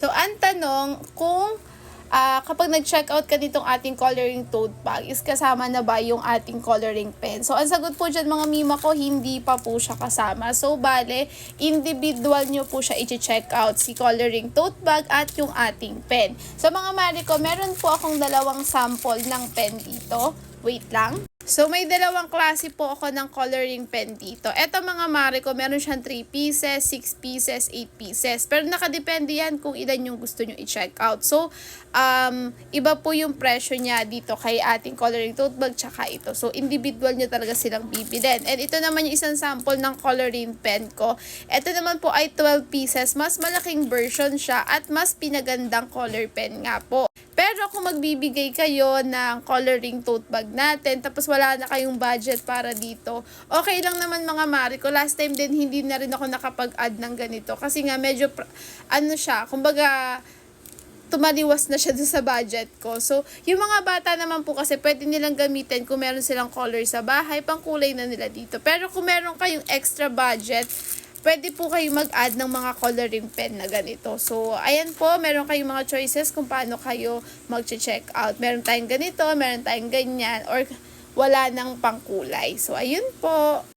So, ang tanong kung kapag nag-checkout ka nitong ating coloring tote bag, is kasama na ba yung ating coloring pen? So, ang sagot po dyan mga mima ko, hindi pa po siya kasama. So, bale, individual nyo po siya i-check out, si coloring tote bag at yung ating pen. So, mga mari ko, meron po akong dalawang sample ng pen dito. Wait lang. So, may dalawang klase po ako ng coloring pen dito. Eto mga mare ko, meron siyang 3 pieces, 6 pieces, 8 pieces. Pero nakadepende yan kung ilan yung gusto nyo i-check out. So, iba po yung presyo niya dito kay ating coloring tote bag tsaka ito. So, individual nyo talaga silang bibilin. And ito naman yung isang sample ng coloring pen ko. Ito naman po ay 12 pieces. Mas malaking version siya at mas pinagandang color pen nga po. Pero kung magbibigay kayo ng coloring tote bag natin, tapos wala na kayong budget para dito, okay lang naman mga mari ko. Last time din, hindi na rin ako nakapag-add ng ganito. Kasi nga, medyo, kumbaga, tumaliwas na siya dun sa budget ko. So, yung mga bata naman po kasi pwede nilang gamitin kung meron silang color sa bahay, pangkulay na nila dito. Pero kung meron kayong extra budget, pwede po kayo mag-add ng mga coloring pen na ganito. So, ayan po, meron kayong mga choices kung paano kayo mag-check out. Meron tayong ganito, meron tayong ganyan, or wala nang pangkulay. So, ayun po.